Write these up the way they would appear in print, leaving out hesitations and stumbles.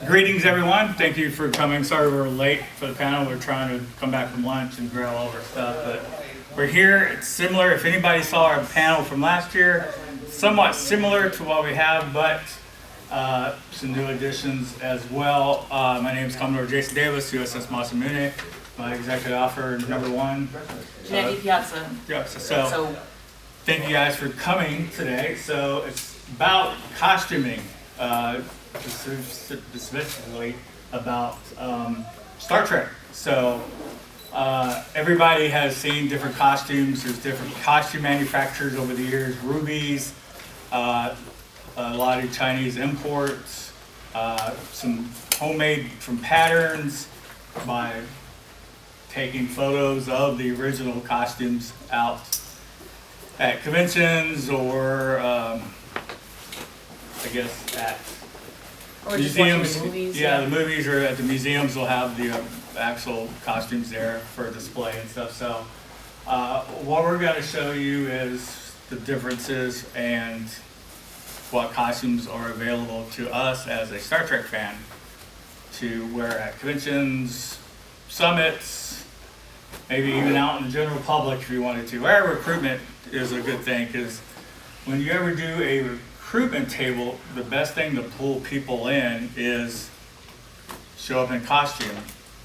Greetings, everyone. Thank you for coming. Sorry we're late for the panel. We're trying to come back from lunch and grab all of our stuff, but we're here. It's similar. If anybody saw our panel from last year, somewhat similar to what we have, but some new additions as well. My name is COMM Jason Davis, USS Masamune. My executive officer number one. Janette Piazza. Yeah, so thank you guys for coming today. So it's about costuming, specifically about Star Trek. So everybody has seen different costumes. There's different costume manufacturers over the years. Rubies, a lot of Chinese imports, some homemade from patterns by taking photos of the original costumes out at conventions or I guess at Or museums. Just watching the movies. Yeah, the movies or at the museums will have the actual costumes there for display and stuff. So what we're going to show you is the differences and what costumes are available to us as a Star Trek fan to wear at conventions, summits, maybe even out in the general public if you wanted to. Our recruitment is a good thing because when you ever do a recruitment table, the best thing to pull people in is show up in costume.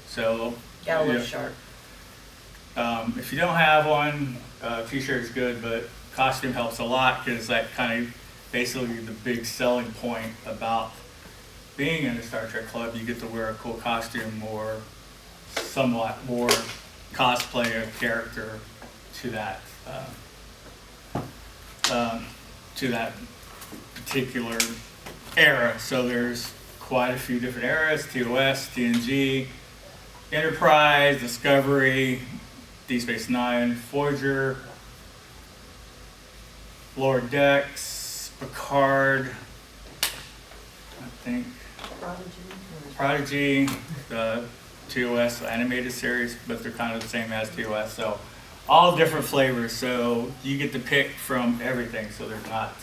So Gotta look sharp. if you don't have one, t-shirt is good, but costume helps a lot because that kind of basically the big selling point about being in a Star Trek club. You get to wear a cool costume or somewhat more cosplay a character to that particular era. So there's quite a few different eras: TOS, TNG, Enterprise, Discovery, Deep Space Nine, Voyager, Lower Decks, Picard, I think Prodigy, the TOS animated series, but they're kind of the same as TOS. So all different flavors. So you get to pick from everything. So there's not,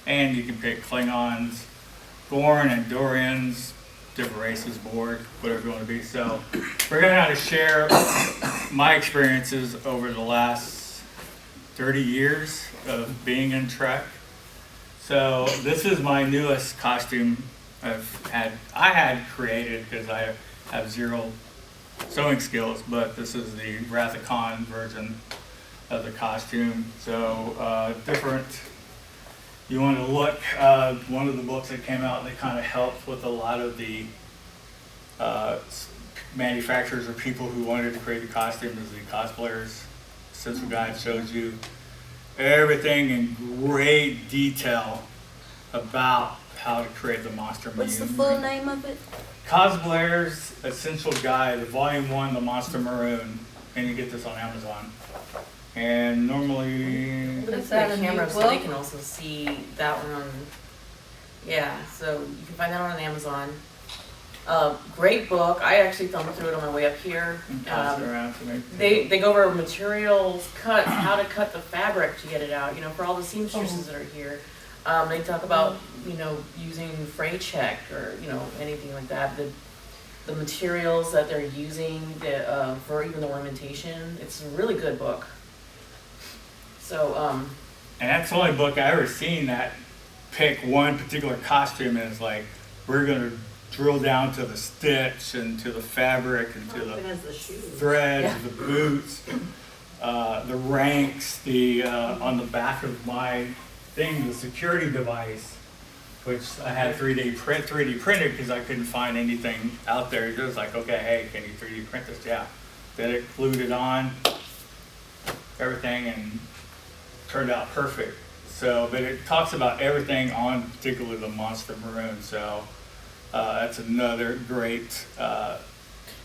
and you can pick Klingons, Gorn, and Dorians, different races, Borg, whatever you want to be. So we're going to kind of share my experiences over the last 30 years of being in Trek. So this is my newest costume I had created because I have zero sewing skills, but this is the Wrath of Khan version of the costume. So different. You want to look, one of the books that came out, they kind of helped with a lot of the manufacturers or people who wanted to create the costume as the cosplayers. Essential Guide shows you everything in great detail about how to create the monster. What's the full name of it? Cosplayer's Essential Guide, Volume 1, The Monster Maroon, and you get this on Amazon. And normally, Put it to the camera so they can also see that one. Yeah, so you can find that on Amazon. Great book. I actually thumbed through it on my way up here. pass it around to me. They go over materials, cuts, how to cut the fabric to get it out. You know, for all the seamstresses that are here. They talk about, you know, using freight check or, you know, anything like that. The materials that they're using for even the ornamentation. It's a really good book. So, And that's the only book I ever seen that pick one particular costume and it's like, we're going to drill down to the stitch and to the fabric and to the threads, Yeah. the boots, the ranks, on the back of my thing, the security device, which I had 3D printed because I couldn't find anything out there. It was like, okay, hey, can you 3D print this? Yeah. Then it glued it on, everything, and turned out perfect. So, but it talks about everything on particularly the Monster Maroon. So that's another great.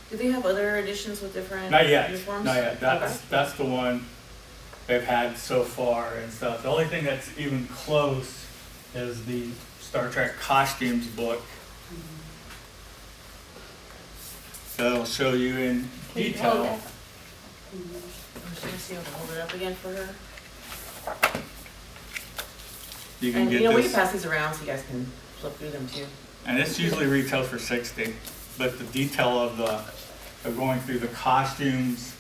do they have other editions with different Not yet. uniforms? Not yet. That's the one they've had so far and stuff. The only thing that's even close is the Star Trek costumes book. That'll show you in detail. I'm just gonna see if I can hold it up again for her. You can And get you know, we this. can pass these around so you guys can flip through them too. and this usually retails for 60, but the detail of going through the costumes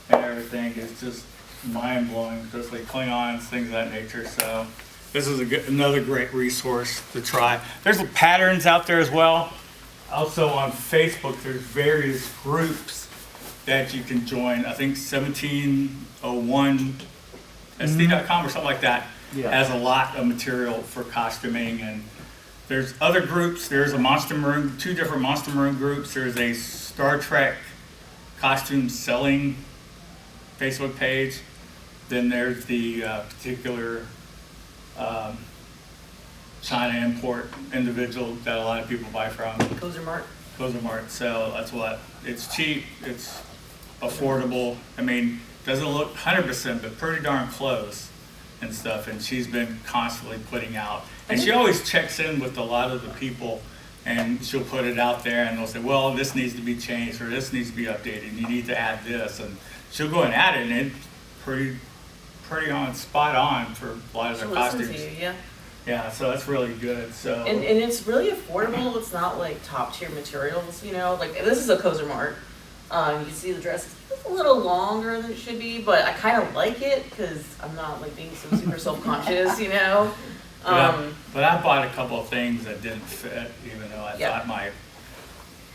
and everything is just mind-blowing, especially Klingons, things of that nature. So this is another great resource to try. There's patterns out there as well. Also on Facebook, there's various groups that you can join. I think 1701sd.com or something like that has a lot of material for costuming. And there's other groups. There's a Monster Maroon, 2 different Monster Maroon groups. There's a Star Trek costume selling Facebook page. Then there's the particular China import individual that a lot of people buy from. Kozer Mart. So that's what, it's cheap, it's affordable. I mean, doesn't look 100%, but pretty darn close and stuff. And she's been constantly putting out. And she always checks in with a lot of the people, and she'll put it out there and they'll say, well, this needs to be changed or this needs to be updated. You need to add this. And she'll go and add it, and it's pretty spot on for a lot of their costumes. To you, yeah. Yeah, so that's really good. So and it's really affordable. It's not like top tier materials, you know. Like this is a Kozer Mart. You can see the dress is a little longer than it should be, but I kind of like it because I'm not like being so super self-conscious, you know. But I bought a couple of things that didn't fit, even though I thought my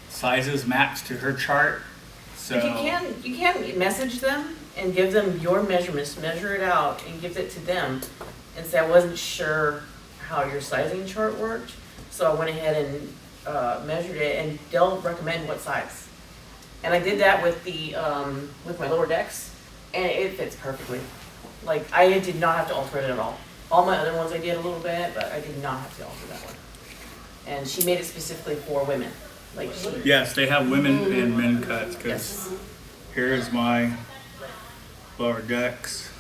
sizes matched to her chart. So you can message them and give them your measurements, measure it out, and give it to them, and say I wasn't sure how your sizing chart worked, so I went ahead and measured it, and they'll recommend what size. And I did that with the with my lower decks, and it fits perfectly. Like I did not have to alter it at all. All my other ones I did a little bit, but I did not have to alter that one. And she made it specifically for women. Like yes, they have women and men cuts. Because here's my lower decks.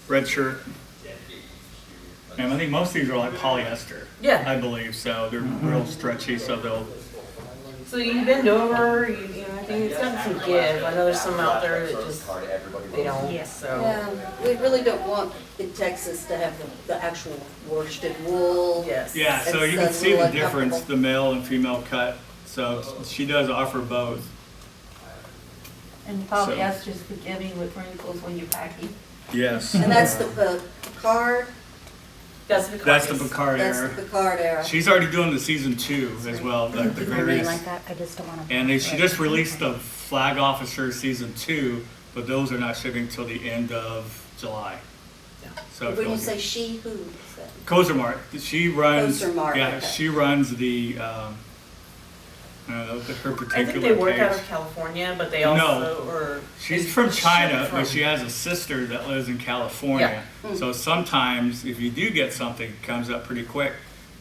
Red shirt. And I think most of these are like polyester. Yeah. I believe so. They're real stretchy, so they'll. So you bend over, you know, I think it's got some give. I know there's some out there that just, they don't, so. Yeah, we really don't want in Texas to have the actual worsted wool. Yes. Yeah, so It's you can a see the little difference, uncomfortable. the male and female cut. So she does offer both. And polyester's forgiving with wrinkles when you're packing. Yes. And that's the Picard, That's the That's the Picard that's era. the Picard era. She's already doing the season 2 as well, the Really various. like that. I just don't want to. And she just released the Flag Officer season 2, but those are not shipping till the end of July. So if When you you'll- say she, who is that? Kozer Mart, she runs. Kozer Mart, Yeah, okay. she runs the. Her particular I think they work out page. of California, but they also, or. She's they from ship China, from- but she has a sister that lives in California. So sometimes if you do get something that comes up pretty quick,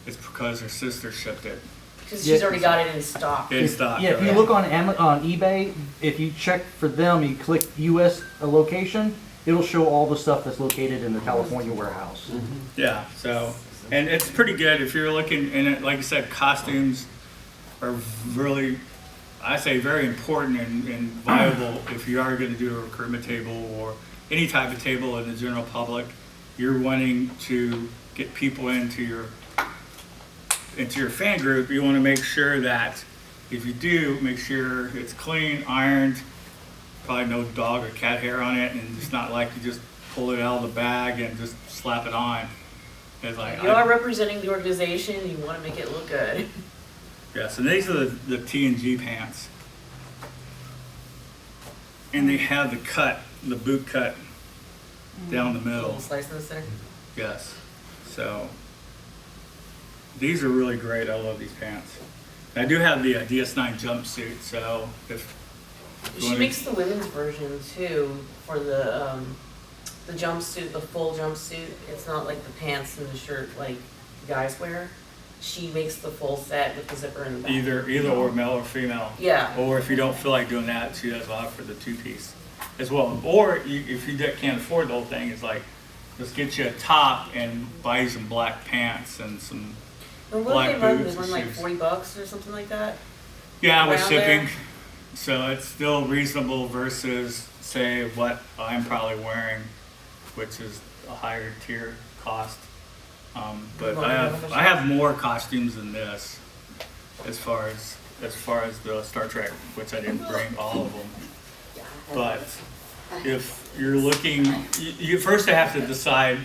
it's because her sister shipped it Because she's already got it in stock. in stock. Yeah, if you look on eBay, if you check for them, you click US location, it'll show all the stuff that's located in the California warehouse. Yeah, so, and it's pretty good if you're looking, and like I said, costumes are really, I say very important and viable if you are going to do a recruitment table or any type of table in the general public. You're wanting to get people into your fan group. You want to make sure that if you do, make sure it's clean, ironed, probably no dog or cat hair on it, and it's not like you just pull it out of the bag and just slap it on. It's like, You are representing the organization, you want to make it look good. yes, and these are the T&G pants. And they have the cut, the boot cut down the middle. Little slice in the center. Yes. So these are really great. I love these pants. I do have the DS9 jumpsuit, so if you She wanna- makes the women's version too for the jumpsuit, the full jumpsuit. It's not like the pants and the shirt like guys wear. She makes the full set with the zipper in the back. either or male or female. Yeah. Or if you don't feel like doing that, she does offer the 2-piece as well. Or if you can't afford the whole thing, it's like, let's get you a top and buy you some black pants and some. And what Black do they run? They boots run and like shoes. $40 or something like that. Yeah, with Around shipping. there. So it's still reasonable versus, say, what I'm probably wearing, which is a higher tier cost. But I have more costumes than this, as far as the Star Trek, which I didn't bring all of them. But if you're looking, you first have to decide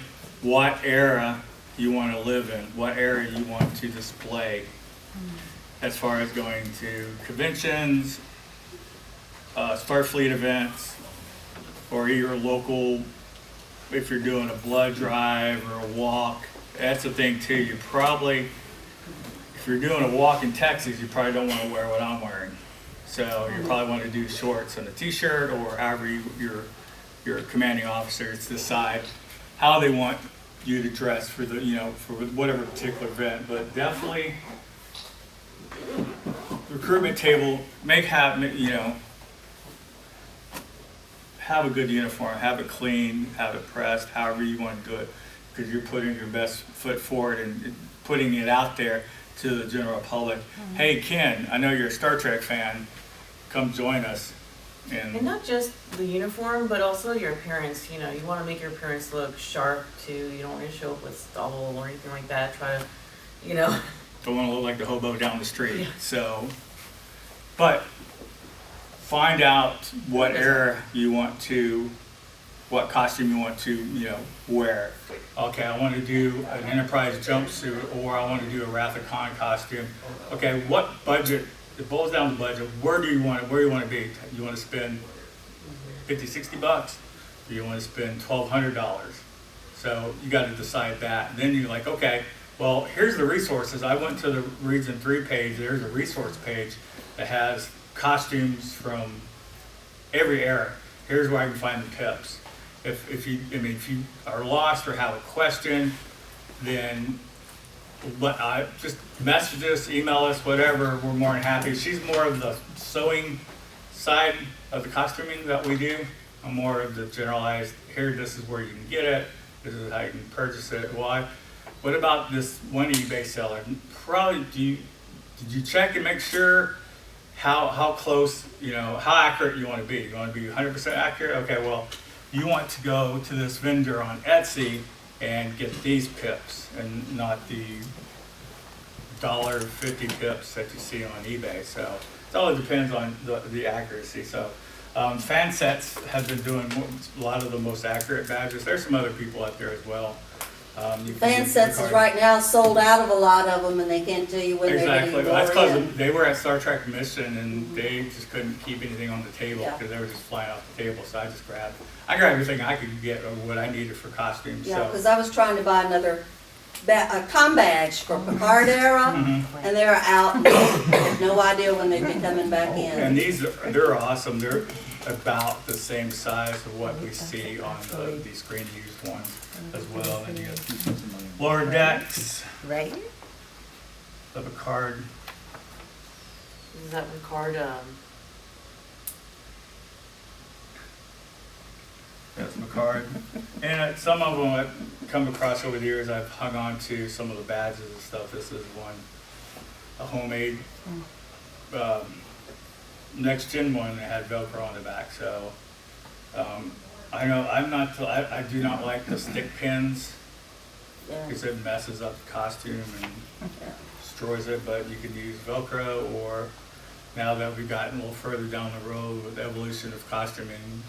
what era you want to live in, what area you want to display, as far as going to conventions, Starfleet events, or your local, if you're doing a blood drive or a walk. That's the thing too. You probably, if you're doing a walk in Texas, you probably don't want to wear what I'm wearing. So you probably want to do shorts and a t-shirt, or however your commanding officers decide how they want you to dress for the, for whatever particular event. But definitely, recruitment table, have a good uniform, have it clean, have it pressed, however you want to do it, because you're putting your best foot forward and putting it out there to the general public. Hey Ken, I know you're a Star Trek fan, come join us. And not just the uniform, but also your appearance. You want to make your appearance look sharp too. You don't want to show up with stubble or anything like that. Try to, Don't want to look like the hobo down the street. Yeah. So, but find out what era you want to, what costume you want to, wear. Okay, I want to do an Enterprise jumpsuit, or I want to do a Wrath of Khan costume. Okay, what budget? It boils down to budget. Where do you want to be? You want to spend $50, $60? Or you want to spend $1,200? So you got to decide that. And then you're like, okay, well, here's the resources. I went to the Region 3 page. There's a resource page that has costumes from every era. Here's where I can find the tips. If you are lost or have a question, then just message us, email us, whatever. We're more than happy. She's more of the sewing side of the costuming that we do. I'm more of the generalized, here, this is where you can get it. This is how you can purchase it. Why? What about this one eBay seller? Probably, did you check and make sure how close, how accurate you want to be? You want to be 100% accurate? Okay, well, you want to go to this vendor on Etsy and get these pips, and not the $1.50 pips that you see on eBay. So it all depends on the accuracy. So fan sets have been doing a lot of the most accurate badges. There's some other people out there as well. Fan sets is right now sold out of a lot of them, and they can't tell you when they're Exactly. getting That's more in. because they were at Star Trek Mission, and they just couldn't keep anything on the table because they were just flying off the table. So I grabbed everything I could get of what I needed for costumes. Yeah, because I was trying to buy another comm badge for Picard era, and they're out. And I have no idea when they'd be coming back in. And they're awesome. They're about the same size of what we see on the screen used ones as well. And you have lower decks. Right? Of a card. Is that Picard? That's my card. And some of them I've come across over the years, I've hung on to some of the badges and stuff. This is one, a homemade next gen one that had Velcro on the back. So I know I do not like the stick pins because it messes up the costume and destroys it, but you can use Velcro, or now that we've gotten a little further down the road with the evolution of costuming,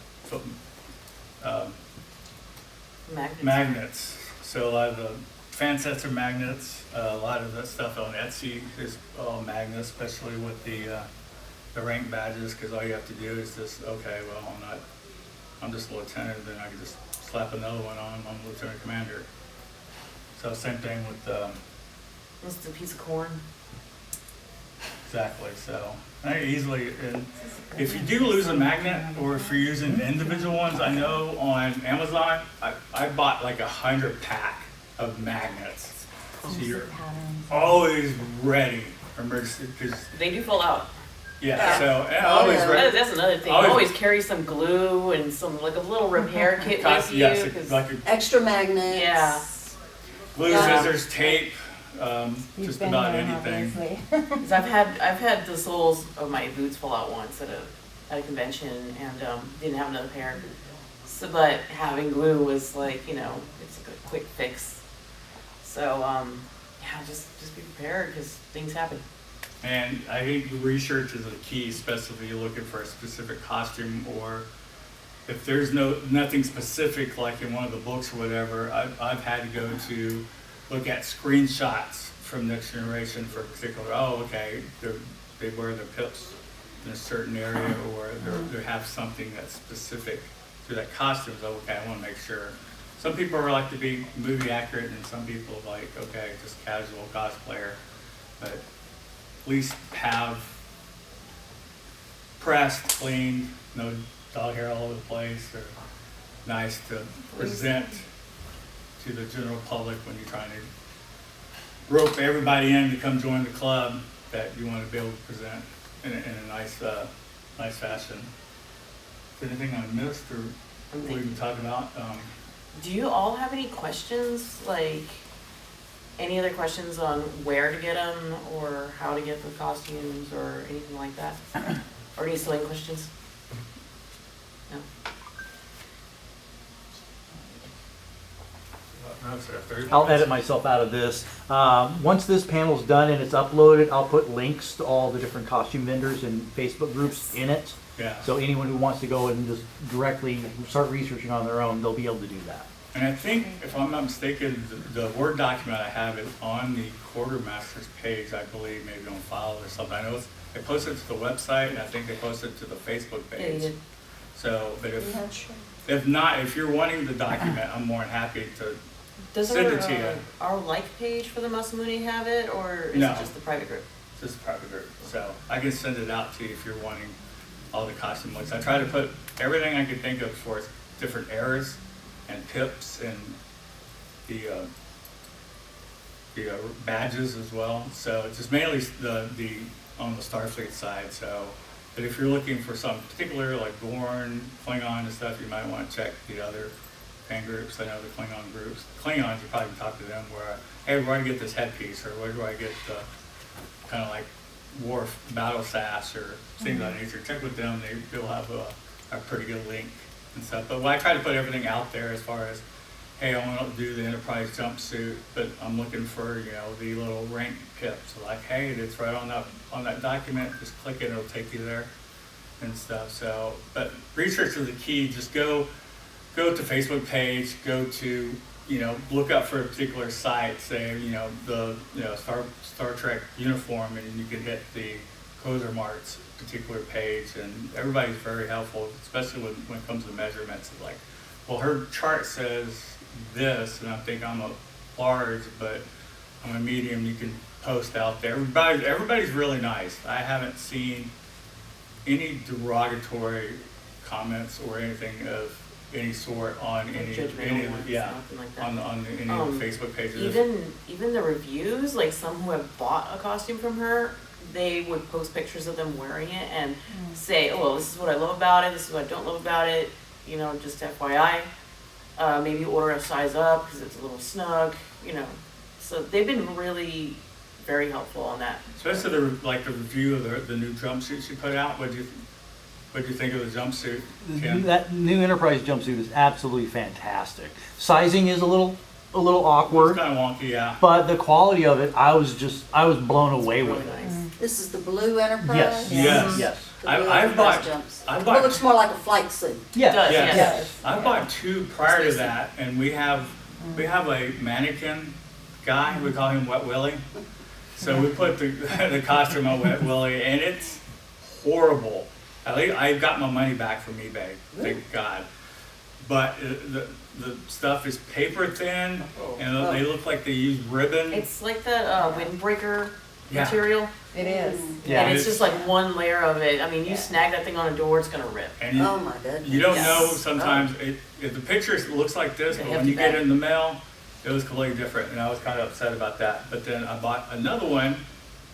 magnets. So a lot of the fan sets are magnets. A lot of the stuff on Etsy is all magnets, especially with the rank badges, because all you have to do is just, okay, well, I'm just a lieutenant, then I can just slap another one on. I'm a lieutenant commander. So same thing with Just a piece of corn. exactly. So I easily, and if you do lose a magnet, or if you're using individual ones, I know on Amazon, I bought like 100 pack of magnets. So you're always ready for emergency, because They do fall out. so and always ready. That's another thing. Always- Always carry some glue and some like a little repair kit with you. Yes, 'Cause- like a Extra magnets. Yeah. glue, scissors, tape, just about anything. 'Cause I've had the soles of my boots fall out once at a convention, and didn't have another pair. So, but having glue was like, it's like a quick fix. So, yeah, just be prepared because things happen. And I think research is the key, especially if you're looking for a specific costume, or if there's nothing specific like in one of the books or whatever. I've had to go to look at screenshots from Next Generation for a particular. Oh, okay, they wear their pips in a certain area, or they have something that's specific to that costume. So okay, I want to make sure. Some people are like to be movie accurate, and some people are like, okay, just casual cosplayer, but at least have pressed, cleaned, no dog hair all over the place, or nice to present to the general public when you're trying to rope everybody in to come join the club, that you want to be able to present in a nice fashion. Is there anything I missed or we can talk about? Do you all have any questions, like any other questions on where to get them or how to get the costumes or anything like that? Or any sewing questions? No? I'll edit myself out of this. Once this panel's done and it's uploaded, I'll put links to all the different costume vendors and Facebook groups in it. Yeah. So anyone who wants to go and just directly start researching on their own, they'll be able to do that. And I think, if I'm not mistaken, the Word document I have is on the quartermaster's page, I believe, maybe on file or something. I know they posted it to the website, and I think they posted it to the Facebook Yeah, page. you did. So, but I'm not sure. if not, if you're wanting the document, I'm more than happy to Does send it to you. our like page for the Masamune have it, or is No. it just the private group? Just a private group. So I can send it out to you if you're wanting all the costume looks. I try to put everything I could think of for different eras and pips and the badges as well. So it's just mainly the on the Starfleet side. So, but if you're looking for something particular like Gorn, Klingon and stuff, you might want to check the other fan groups. I know the Klingon groups. Klingons, you probably can talk to them where, hey, where do I get this headpiece, or where do I get the kind of like Worf battle sash or things of that nature. Check with them; they'll have a pretty good link and stuff. But I try to put everything out there as far as, hey, I want to do the Enterprise jumpsuit, but I'm looking for the little rank pips. So like, hey, it's right on that document. Just click it; it'll take you there and stuff. So, but research is the key. Just go to Facebook page. Go to look up for a particular site, say, the Star Trek uniform, and you can hit the Kozer Mart's particular page, and everybody's very helpful, especially when it comes to measurements. It's like, well, her chart says this, and I think I'm a large, but I'm a medium. You can post out there. Everybody's really nice. I haven't seen any derogatory comments or anything of any sort on any Judgmental ones, yeah nothing like that. on any of the Facebook pages. Even the reviews, like some who have bought a costume from her, they would post pictures of them wearing it and say, oh, well, this is what I love about it, this is what I don't love about it, just FYI. Maybe order a size up because it's a little snug, So they've been really very helpful on that. Especially the review of the new jumpsuit she put out. What'd you think of the jumpsuit, Ken? That new Enterprise jumpsuit is absolutely fantastic. Sizing is a little awkward, It's kind of wonky, yeah. but the quality of it, I was blown away Really with it. nice. This is the blue Enterprise? Yes. Yes. Yes. The blue I've bought. Enterprise jumps. I've It bought. looks more like a flight suit. Yes. Does, Yes. yes. I bought two prior to that, and we have a mannequin guy. We call him Wet Willie. So we put the costume on Wet Willie, and it's horrible. At least I got my money back from eBay, thank God. But the stuff is paper thin, and they look like they use ribbon. It's like that windbreaker Yeah. material. It is. Yeah. And it's just like one layer of it. I mean, you snag that thing on a door, it's gonna rip. And Oh my goodness. you don't Yes. know sometimes if the picture looks like this, It's a but when hefty you get it bag. in the mail, it was completely different, and I was kind of upset about that. But then I bought another one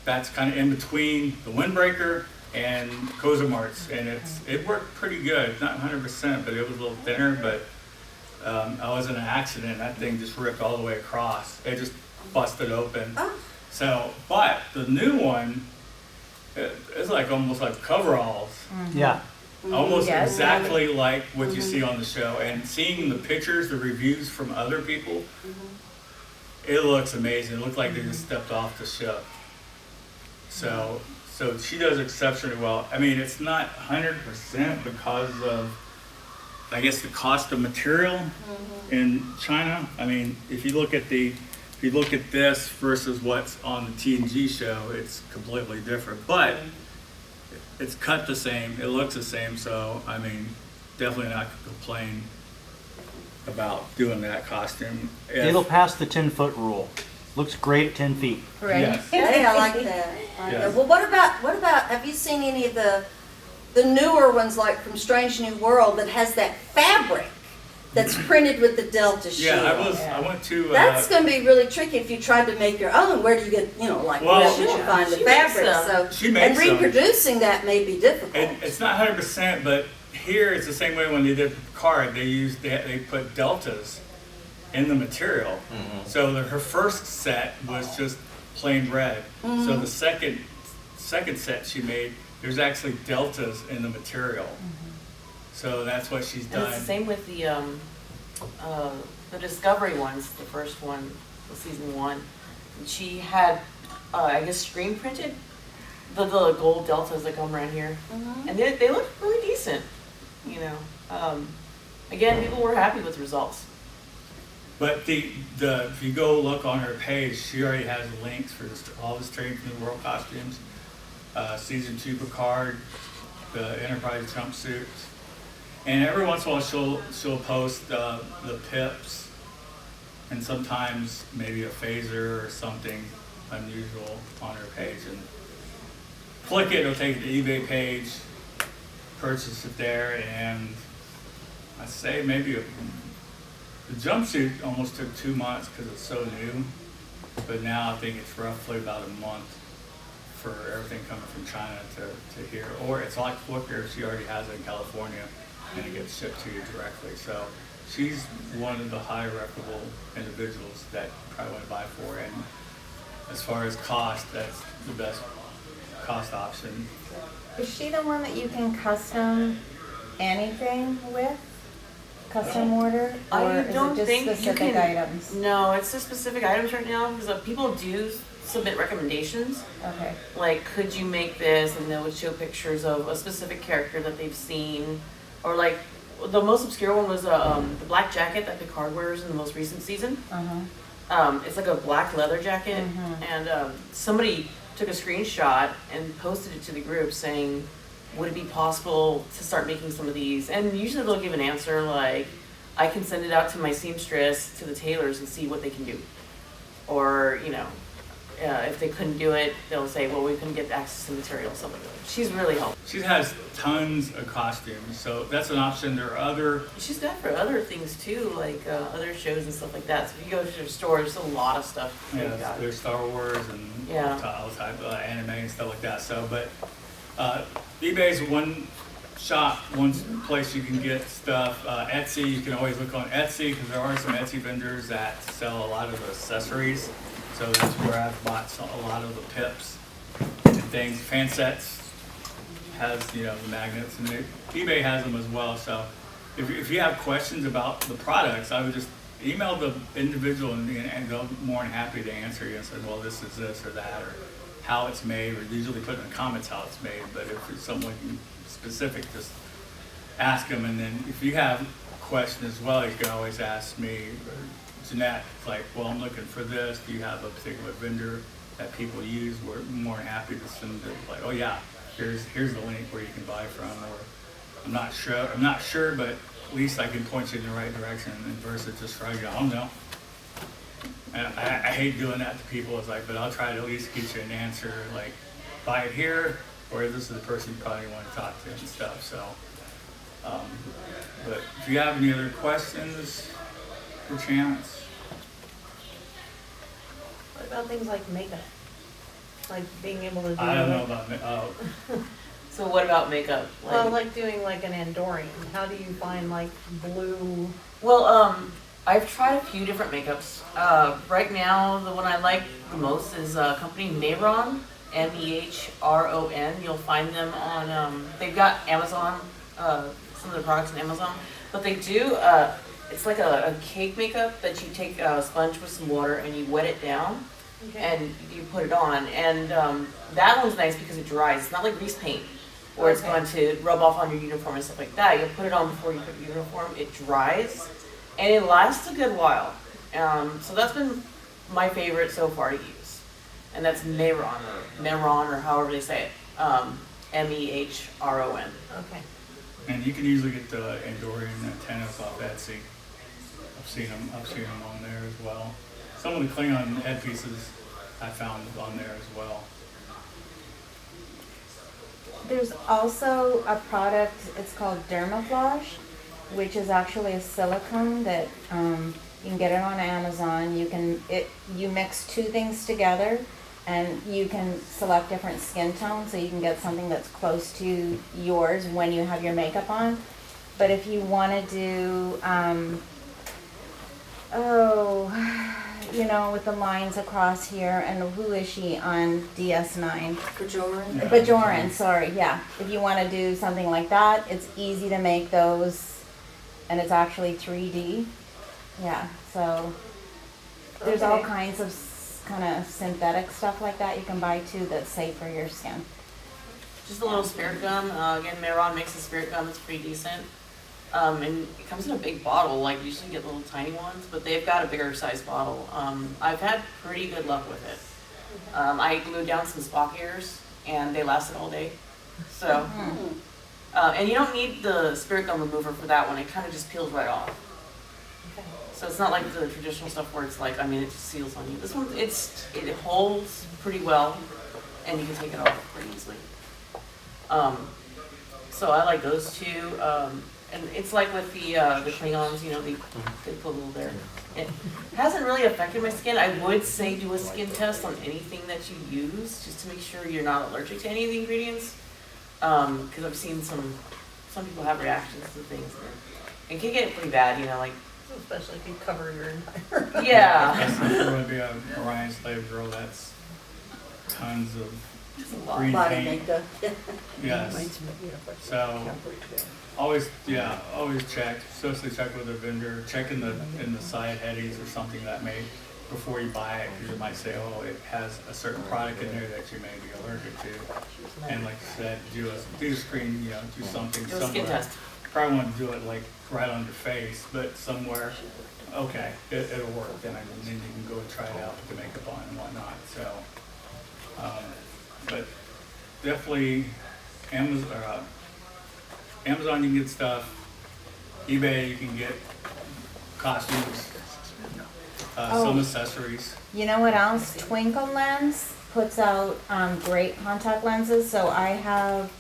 that's kind of in between the windbreaker and Kozer Mart's, and it worked pretty good. Not 100%, but it was a little thinner. But I was in an accident, that thing just ripped all the way across. It just busted open. Oh. So, but the new one, it's like almost like coveralls. Yeah. Almost Yes. exactly like what you see on the show, and seeing the pictures, the reviews from other people, it looks amazing. It looked like they just stepped off the ship. So she does exceptionally well. I mean, it's not 100% because of, I guess, the cost of material in China. I mean, if you look at this versus what's on the TNG show, it's completely different. But it's cut the same. It looks the same. So I mean, definitely not gonna complain about doing that costume. It'll pass the 10-foot rule. Looks great at 10 feet. Right. Yes. Hey, I like that. Yes. Well, what about, have you seen any of the newer ones, like from Strange New World, that has that fabric that's printed with the Delta shield? Yeah, I went to. That's going to be really tricky if you tried to make your own. Where do you get, like, Well, where should you find the she makes fabric? some. She makes and some. reproducing that may be difficult. It's not 100%, but here it's the same way when they did Picard. They put deltas in the material. So her first set was just plain red. So the second set she made, there's actually deltas in the material. So that's what she's And done. it's the same with the Discovery ones, the first one, season 1. She had, I guess, screen printed the gold deltas that come around here. And they look really decent, you know. Again, people were happy with the results. But if you go look on her page, she already has links for all the Strange New World costumes, season 2 Picard, the Enterprise jumpsuits, and every once in a while she'll post the pips, and sometimes maybe a phaser or something unusual on her page. And click it, it'll take you to the eBay page, purchase it there, and I say maybe the jumpsuit almost took 2 months because it's so new, but now I think it's roughly about a month for everything coming from China to here. Or it's like quicker, she already has it in California and it gets shipped to you directly. So she's one of the high reputable individuals that you probably want to buy for. And as far as cost, that's the best cost option. Is she the one that you can custom anything with? Custom order? Or I is don't it just think you specific can. items? No, it's just specific items right now because people do submit recommendations. Okay. Like, could you make this? And they would show pictures of a specific character that they've seen. Or like, the most obscure one was the black jacket that Picard wears in the most recent season. It's like a black leather jacket. And somebody took a screenshot and posted it to the group saying, would it be possible to start making some of these? And usually they'll give an answer like, I can send it out to my seamstress, to the tailors, and see what they can do. Or, you know, if they couldn't do it, they'll say, well, we couldn't get access to material, something like that. She's really helpful. She has tons of costumes, so that's an option. There are other. She's got for other things too, like other shows and stuff like that. So if you go to the store, there's a lot of stuff. they've got. There's Star Wars and all type of anime and stuff like that. So, but eBay is one shop, one place you can get stuff. Etsy, you can always look on Etsy because there are some Etsy vendors that sell a lot of accessories. So that's where I've bought a lot of the pips and things. Fansets has, the magnets, and eBay has them as well. So if you have questions about the products, I would just email the individual and they'll be more than happy to answer you and say, well, this is this or that, or how it's made, or usually put in the comments how it's made. But if it's something specific, just ask them. And then if you have questions as well, you can always ask me or Jeanette, like, well, I'm looking for this. Do you have a particular vendor that people use? We're more than happy to send it. Like, oh yeah, here's the link where you can buy from. Or I'm not sure, but at least I can point you in the right direction. And versus just trying to go, I don't know. And I hate doing that to people. It's like, but I'll try to at least get you an answer. Like, buy it here, or this is the person you probably want to talk to and stuff. So, but if you have any other questions, perchance. What about things like makeup? Like being able to do I don't know about So what about makeup? well, like doing like an Andorian. How do you find like blue? Well, I've tried a few different makeups. Right now, the one I like the most is a company Mehron, Mehron. You'll find them on, they've got Amazon, some of the products on Amazon, but they do it's like a cake makeup that you take a sponge with some water and you wet it down and you put it on. And that one's nice because it dries. It's not like grease paint where it's going to rub off on your uniform and stuff like that. You put it on before you put your uniform. It dries and it lasts a good while. So that's been my favorite so far to use. And that's Mehron or however they say it. Mehron. Okay. And you can usually get the Andorian antennas off Etsy. I've seen them on there as well. Some of the Klingon headpieces I found on there as well. There's also a product, it's called Dermaflage, which is actually a silicone that you can get it on Amazon. You mix two things together and you can select different skin tones so you can get something that's close to yours when you have your makeup on. But if you want to do, with the lines across here, and who is she on DS9? Bajoran. Yeah. Bajoran, sorry, yeah. If you want to do something like that, it's easy to make those, and it's actually 3D. Yeah, so there's all Okay. kinds of kind of synthetic stuff like that you can buy too that's safe for your skin. Just a little spirit gum. Again, Mehron makes a spirit gum that's pretty decent. And it comes in a big bottle, like you usually get little tiny ones, but they've got a bigger size bottle. I've had pretty good luck with it. I glued down some Spock ears and they lasted all day. So, and you don't need the spirit gum remover for that one. It kind of just peels right off. So it's not like the traditional stuff where it's like, it just seals on you. This one, it holds pretty well and you can take it off pretty easily. So I like those two. And it's like with the Klingons, they put a little there. It hasn't really affected my skin. I would say do a skin test on anything that you use, just to make sure you're not allergic to any of the ingredients. Because I've seen some people have reactions to things. It can get pretty bad, like. Especially if you cover your entire. Yeah. If you're going to be an Orion slave girl, that's tons of Just a lot. green Body paint. makeup. Yes. So always check, especially check with a vendor, check in the side headings or something that may, before you buy it, because you might say, oh, it has a certain product in there that you may be allergic to. And like you said, do a screen, do something Do a somewhere. skin test. Probably want to do it like right on your face, but somewhere, okay, it'll work. Then you can go and try it out with the makeup on and whatnot. So, but definitely Amazon you can get stuff. eBay you can get costumes, some accessories. You know what else? Twinkle Lens puts out great contact lenses. So I have,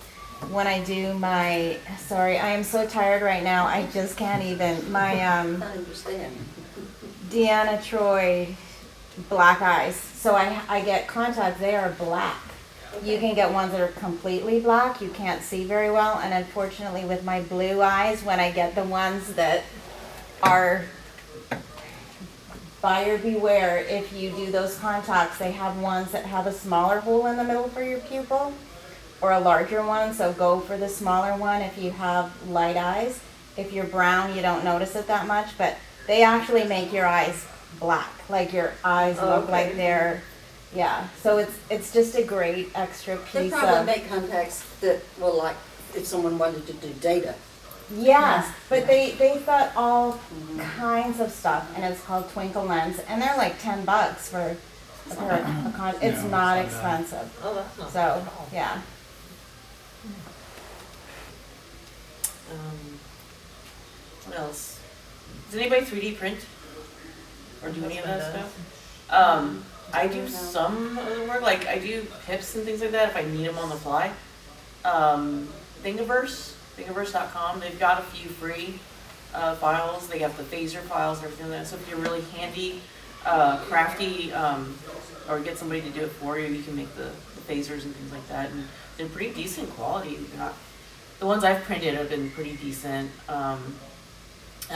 when I do my, sorry, I am so tired right now. I just can't even. My I understand. Deanna Troy black eyes. So I get contacts. They are black. You can get ones that are completely black. You can't see very well. And unfortunately, with my blue eyes, when I get the ones that are buyer beware, if you do those contacts, they have ones that have a smaller hole in the middle for your pupil or a larger one, so go for the smaller one if you have light eyes. If you're brown, you don't notice it that much, but they actually make your eyes black, like your eyes look like they're, yeah. So it's just a great extra They piece probably of, make contacts that will, like, if someone wanted to do data. yes, but they've got all kinds of stuff, and it's called Twinkle Lens, and they're like $10 for a pair of it's No, not it's not bad. expensive. Oh, that's not So, bad at all. yeah. What else? Does anybody 3D print? Or do any of that Husband stuff? I do some of the work, like I do pips and things like that if I need them on the fly. Thingiverse.com, they've got a few free files. They have the phaser files and everything like that. So if you're really handy, crafty, or get somebody to do it for you, you can make the phasers and things like that. And they're pretty decent quality. The ones I've printed have been pretty decent. I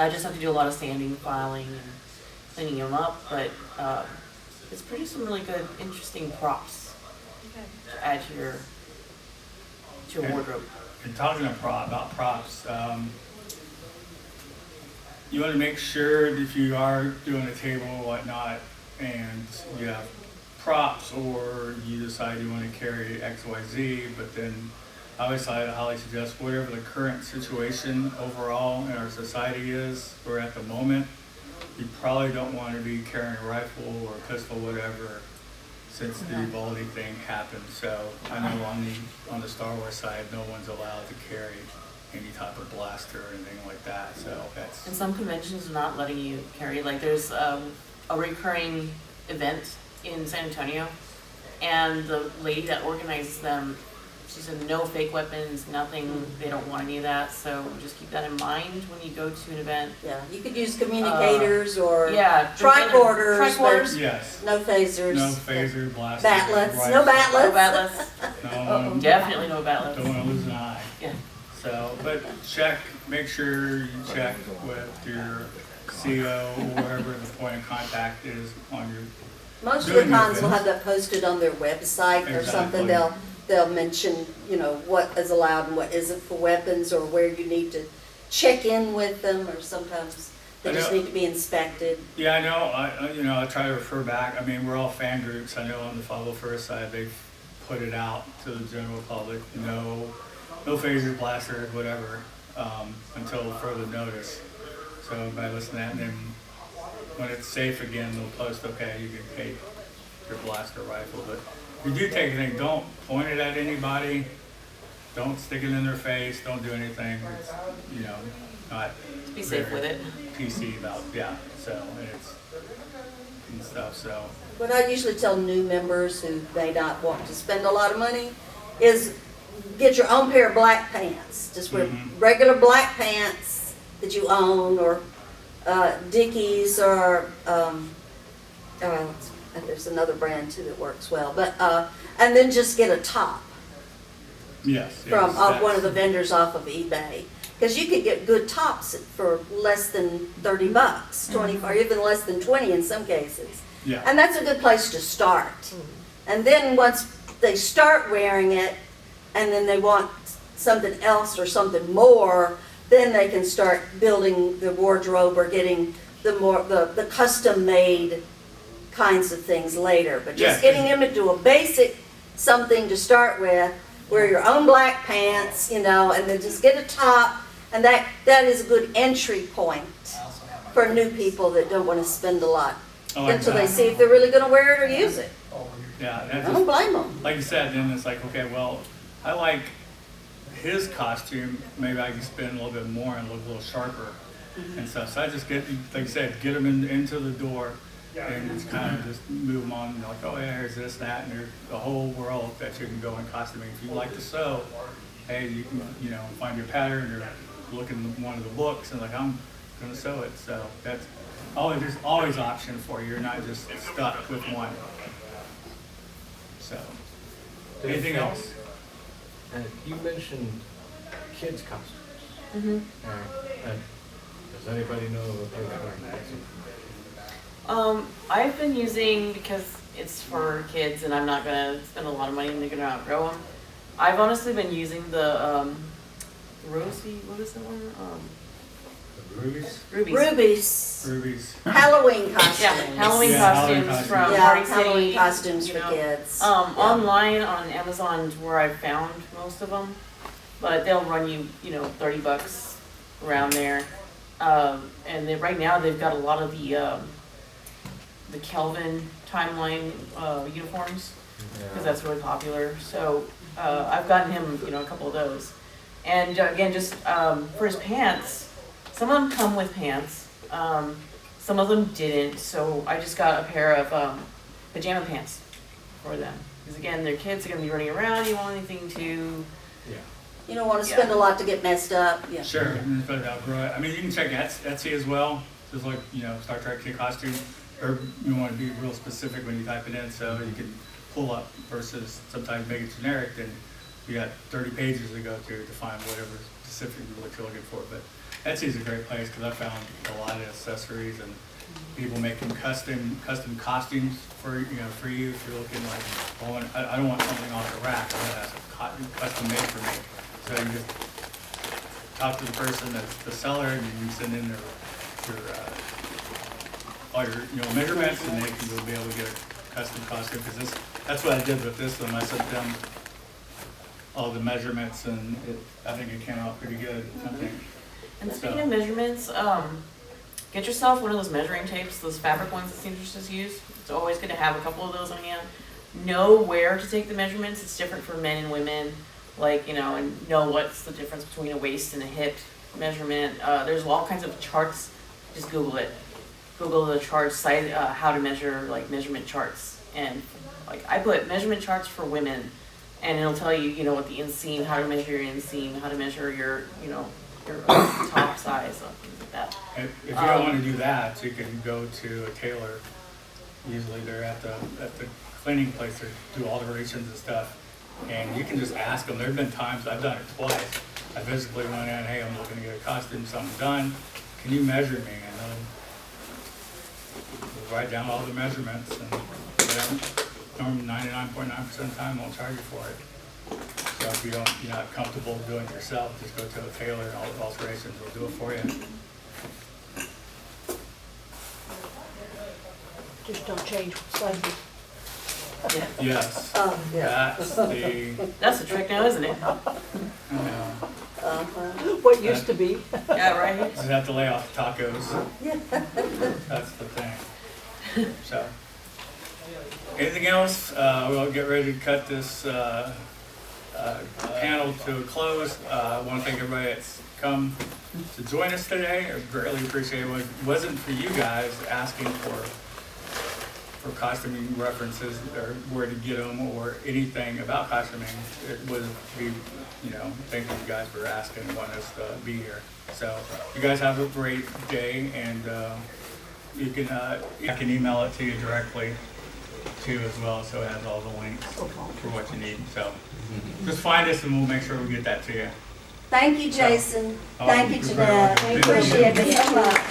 just have to do a lot of sanding, filing, and cleaning them up, but it's produced some really good, interesting props to add to your Okay. wardrobe. And talking about props, you want to make sure that if you are doing a table or whatnot, and you have props, or you decide you want to carry X, Y, Z, but then I always highly suggest whatever the current situation overall in our society is, or at the moment, you probably don't want to be carrying a rifle or a pistol, whatever, since the Uvalde thing happened. So I know on the Star Wars side, no one's allowed to carry any type of blaster or anything like that. So that's And some conventions are not letting you carry, like there's a recurring event in San Antonio, and the lady that organizes them, she said no fake weapons, nothing, they don't want any of that, so just keep that in mind when you go to an event. Yeah, you could use communicators or Yeah. tricorders, Tricorders. yes, but no phasers. no phaser, blaster, Batlets, rifle. no No batlets. batlets. No, Definitely no batlets. don't want to lose an eye. Yeah. So, but make sure you check with your CO or whoever the point of contact is on your. Most of the Doing cons will events. have that posted on their website or something. Exactly. They'll mention, what is allowed and what isn't for weapons, or where you need to check in with them, or sometimes they I just know. need to be inspected. Yeah, I know. I try to refer back. I mean, we're all fan groups. I know on the 501st side, they've put it out to the general public. No phasers, blasters, whatever, until further notice. So everybody listen to that, and then when it's safe again, they'll post, okay, you can take your blaster rifle. But if you do take anything, don't point it at anybody. Don't stick it in their face. Don't do anything. It's, not Be safe with it. PC about, yeah, so it's and stuff, so. What I usually tell new members who may not want to spend a lot of money is get your own pair of black pants. Just wear regular black pants that you own, or Dickies, or there's another brand too that works well. But and then just get a top Yes. from yes, one of the vendors off of eBay. Because you could get good tops for less than $30, 20, or even less than 20 in some cases. Yeah, And that's a good place to start. And then once they start wearing it, and then they want something else or something more, then they can start building the wardrobe or getting the custom made kinds of things later. But just Yeah. getting them into a basic something to start with, wear your own black pants, and then just get a top, and that is a good entry point for new people that don't want to spend a lot I like until they that. see if they're really going to wear it or use it. Yeah, I that don't just, blame them. like you said, then it's like, okay, well, I like his costume, maybe I can spend a little bit more and look a little sharper and stuff. So I just get, like you said, get them into the door and just kind of just move them on, like, oh yeah, here's this, that, and there's the whole world that you can go in costuming. If you like to sew, hey, you can, find your pattern or look in one of the books and like, I'm gonna sew it. So that's there's always option for you. You're not just stuck with one. So, anything else? You mentioned kids' costumes. Does anybody know what they're wearing? I've been using, because it's for kids and I'm not gonna spend a lot of money and they're gonna outgrow them. I've honestly been using the Rosie, what is that one? Rubies? Rubies. Rubies, Rubies. Halloween costumes. Yeah, Halloween Yeah, Halloween costumes costumes. from Yeah, Party Halloween City. costumes you for know. kids. Online on Amazon is where I found most of them, but they'll run you, $30 around there. And right now they've got a lot of the Kelvin timeline uniforms, because that's really popular. So I've gotten him, a couple of those. And again, just for his pants, some of them come with pants, some of them didn't. So I just got a pair of pajama pants for them. Because again, they're kids, they're gonna be running around. You want anything to You don't want to spend a lot to get messed up. Yeah. Sure, and it's outgrow it. I mean, you can check Etsy as well, just like, Star Trek kid costume, or you want to be real specific when you type it in, so you can pull up versus sometimes make it generic, then you got 30 pages to go to find whatever specific what you're looking for. But Etsy is a great place because I found a lot of accessories and people making custom costumes for you if you're looking like, oh, I don't want something off the rack, I want to have custom made for me. So you just talk to the person that's the seller and you can send in their all your, measurements, and you'll be able to get a custom costume, because that's what I did with this one. I sent them all the measurements, and I think it came out pretty good, I think. And speaking of measurements, get yourself one of those measuring tapes, those fabric ones that seamstresses use. It's always good to have a couple of those on hand. Know where to take the measurements. It's different for men and women, and know what's the difference between a waist and a hip measurement. There's all kinds of charts. Just Google it. Google the charts, site, how to measure, measurement charts. And I put measurement charts for women, and it'll tell you, what the inseam, how to measure your inseam, how to measure your top size, things like that. If you don't want to do that, you can go to a tailor. Usually they're at the cleaning place, they do alterations and stuff, and you can just ask them. There've been times, I've done it twice. I physically went in, hey, I'm looking to get a costume, something done. Can you measure me? And they'll write down all the measurements, and normally 99.9% of the time they'll charge you for it. So if you're not comfortable doing it yourself, just go to a tailor, and all the alterations will do it for you. Just don't change sizes. Yes, Yeah. that's That's the trick now, isn't it? What used to be. Yeah, right. You have to lay off the tacos. That's the thing. So, anything else? We'll get ready to cut this panel to a close. I want to thank everybody that's come to join us today. I greatly appreciate it. It wasn't for you guys asking for costuming references or where to get them or anything about costuming. It was thank you guys for asking and wanting us to be here. So you guys have a great day, and I can email it to you directly too as well, so it has all the links for what you need. So just find us and we'll make sure we get that to you. Thank you, Jason. Oh, Thank you, you're very Jeanette. welcome. Appreciate it so much.